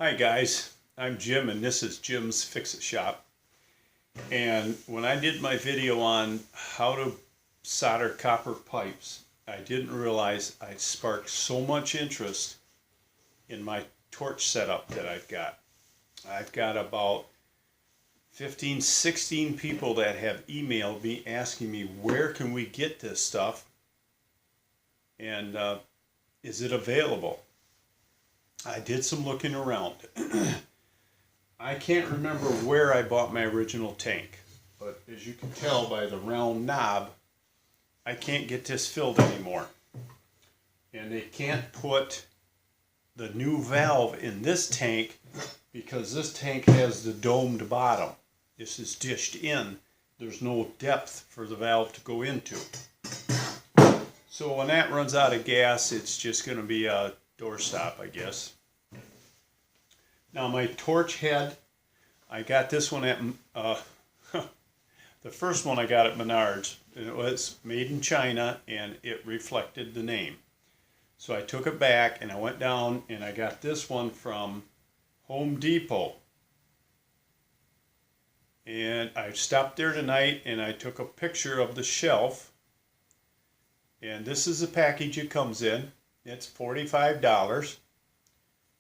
Hi guys, I'm Jim and this is Jim's Fix-It Shop. And when I did my video on how to solder copper pipes, I didn't realize I sparked so much interest in my torch setup that I've got. I've got about 15, 16 people that have emailed me asking me where can we get this stuff and is it available? I did some looking around. I can't remember where I bought my original tank, but as you can tell by the round knob, I can't get this filled anymore. And they can't put the new valve in this tank because this tank has the domed bottom. This is dished in. There's no depth for the valve to go into. So when that runs out of gas, it's just going to be a doorstop, I guess. Now my torch head, I got this one at, the first one I got at Menards. It was made in China and it reflected the name. So I took it back and I went down and I got this one from Home Depot. And I stopped there tonight and I took a picture of the shelf. And this is the package it comes in. It's $45.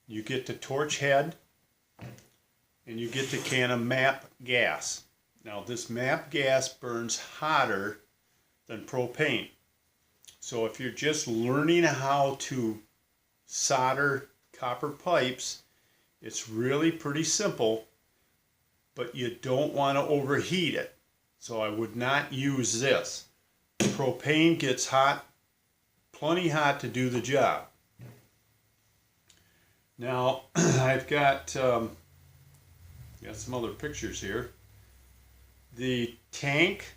You get the torch head and you get the can of MAPP gas. Now this MAPP gas burns hotter than propane. So if you're just learning how to solder copper pipes, it's really pretty simple, but you don't want to overheat it. So I would not use this. Propane gets hot, plenty hot to do the job. Now I've got some other pictures here. The tank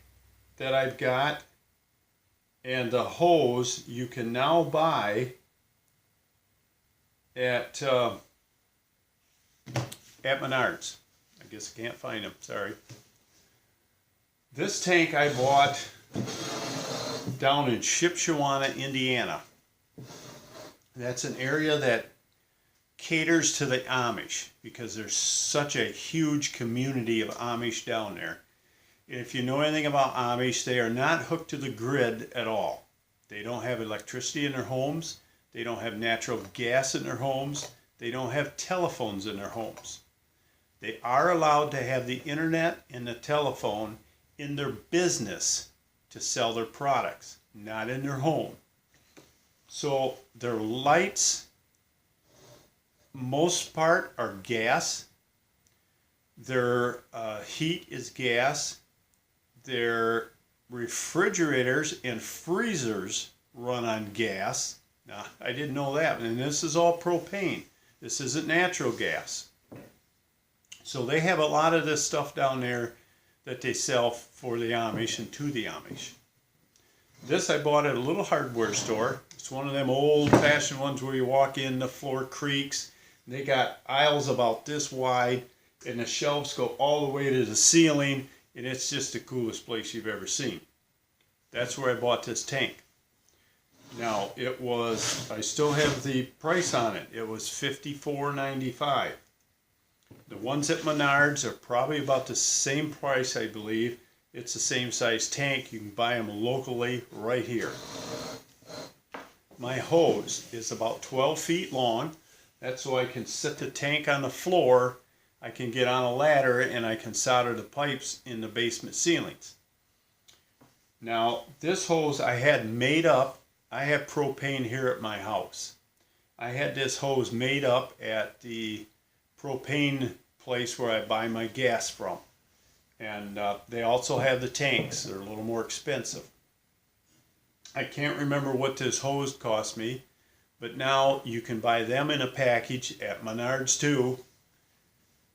that I've got and the hose you can now buy at Menards. I guess I can't find them, sorry. This tank I bought down in Shipshewana, Indiana. That's an area that caters to the Amish because there's such a huge community of Amish down there. If you know anything about Amish, they are not hooked to the grid at all. They don't have electricity in their homes. They don't have natural gas in their homes. They don't have telephones in their homes. They are allowed to have the internet and the telephone in their business to sell their products, not in their home. So their lights, most part, are gas. Their heat is gas. Their refrigerators and freezers run on gas. Now, I didn't know that, and this is all propane. This isn't natural gas. So they have a lot of this stuff down there that they sell for the Amish and to the Amish. This I bought at a little hardware store. It's one of them old-fashioned ones where you walk in, the floor creaks. They got aisles about this wide, and the shelves go all the way to the ceiling, and it's just the coolest place you've ever seen. That's where I bought this tank. Now, it was, I still have the price on it. It was $54.95. The ones at Menards are probably about the same price, I believe. It's the same size tank. You can buy them locally right here. My hose is about 12 feet long. That's so I can set the tank on the floor. I can get on a ladder and I can solder the pipes in the basement ceilings. Now, this hose I had made up. I have propane here at my house. I had this hose made up at the propane place where I buy my gas from. And they also have the tanks. They're a little more expensive. I can't remember what this hose cost me, but now you can buy them in a package at Menards too.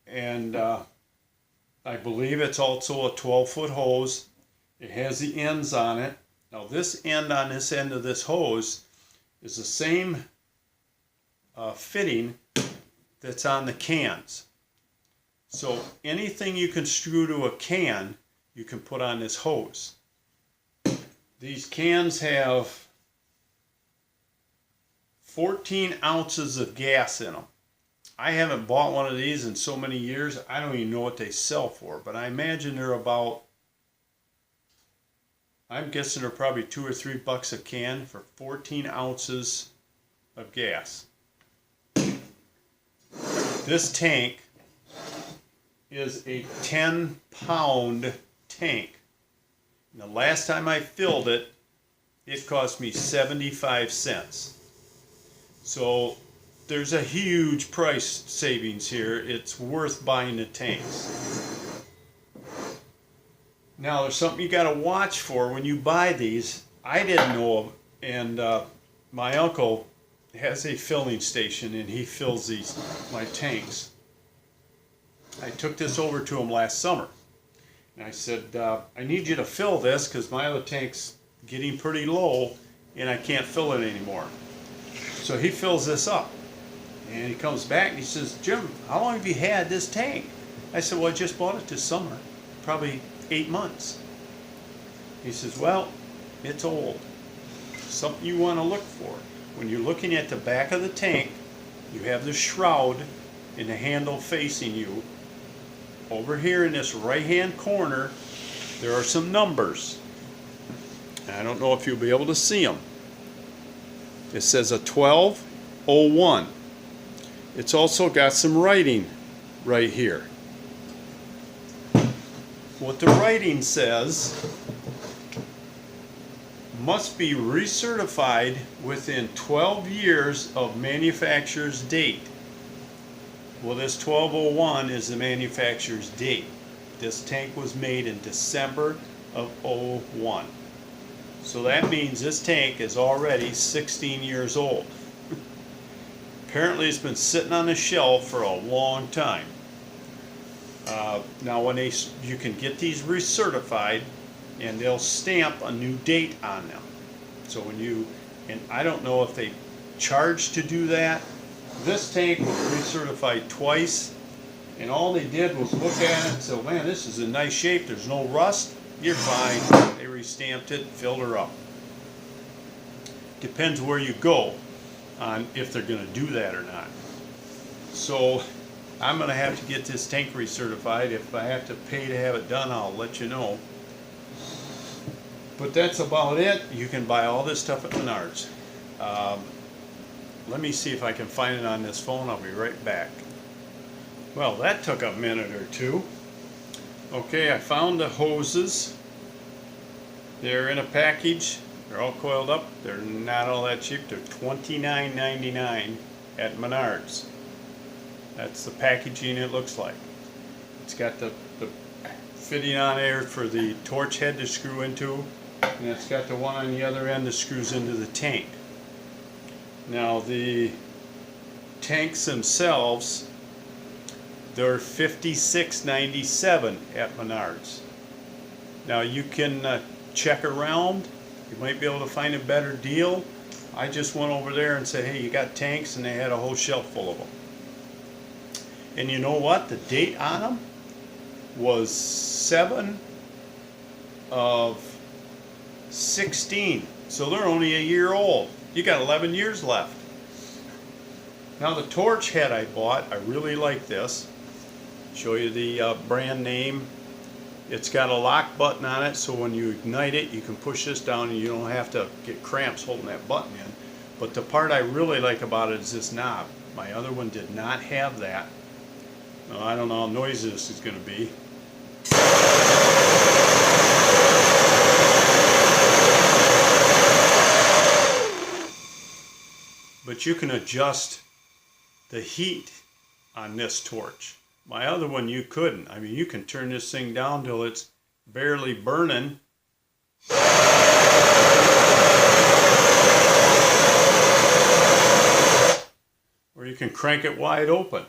And I believe it's also a 12-foot hose. It has the ends on it. Now this end on this end of this hose is the same fitting that's on the cans. So anything you can screw to a can, you can put on this hose. These cans have 14 ounces of gas in them. I haven't bought one of these in so many years, I don't even know what they sell for, but I imagine they're about, I'm guessing they're probably $2 or $3 a can for 14 ounces of gas. This tank is a 10-pound tank. And the last time I filled it, it cost me 75 cents. So there's a huge price savings here. It's worth buying the tanks. Now there's something you got to watch for when you buy these. I didn't know of, and my uncle has a filling station and he fills my tanks. I took this over to him last summer and I said, I need you to fill this because my other tank's getting pretty low and I can't fill it anymore. So he fills this up and he comes back and he says, Jim, how long have you had this tank? I said, well, I just bought it this summer, probably 8 months. He says, well, it's old. Something you want to look for. When you're looking at the back of the tank, you have the shroud and the handle facing you. Over here in this right-hand corner, there are some numbers. I don't know if you'll be able to see them. It says a 1201. It's also got some writing right here. What the writing says, must be recertified within 12 years of manufacturer's date. Well, this 1201 is the manufacturer's date. This tank was made in December of '01. So that means this tank is already 16 years old. Apparently it's been sitting on the shelf for a long time. Now when you can get these recertified and they'll stamp a new date on them. So and I don't know if they charge to do that. This tank was recertified twice, and all they did was look at it and say, man, this is in nice shape, there's no rust, you're fine. They restamped it, filled her up. Depends where you go on if they're going to do that or not. So I'm going to have to get this tank recertified. If I have to pay to have it done, I'll let you know. But that's about it. You can buy all this stuff at Menards. Let me see if I can find it on this phone. I'll be right back. Well, that took a minute or two. Okay, I found the hoses. They're in a package. They're all coiled up. They're not all that cheap. They're $29.99 at Menards. That's the packaging it looks like. It's got the fitting on there for the torch head to screw into, and it's got the one on the other end that screws into the tank. Now the tanks themselves, they're $56.97 at Menards. Now you can check around. You might be able to find a better deal. I just went over there and said, hey, you got tanks? And they had a whole shelf full of them. And you know what? The date on them was 7 of 16. So they're only a year old. You got 11 years left. Now the torch head I bought, I really like this. Show you the brand name. It's got a lock button on it, so when you ignite it, you can push this down and you don't have to get cramps holding that button in. But the part I really like about it is this knob. My other one did not have that. Now, I don't know how noisy this is going to be. But you can adjust the heat on this torch. My other one you couldn't. I mean, you can turn this thing down till it's barely burning. Or you can crank it wide open.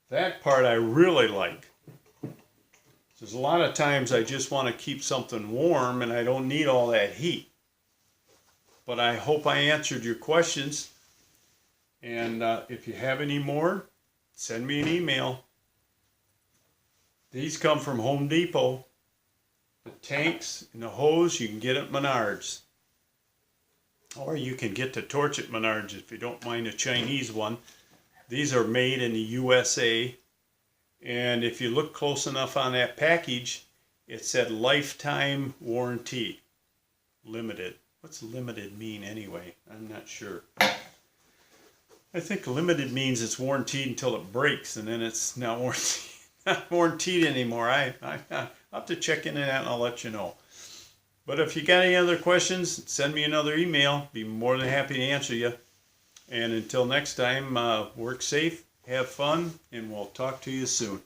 That part I really like. There's a lot of times I just want to keep something warm and I don't need all that heat. But I hope I answered your questions. And if you have any more, send me an email. These come from Home Depot. The tanks and the hose you can get at Menards. Or you can get the torch at Menards if you don't mind a Chinese one. These are made in the USA. And if you look close enough on that package, it said lifetime warranty. Limited. What's limited mean anyway? I'm not sure. I think limited means it's warranted until it breaks, and then it's not warranted anymore. I'll have to check into that and I'll let you know. But if you got any other questions, send me another email. Be more than happy to answer you. And until next time, work safe, have fun, and we'll talk to you soon.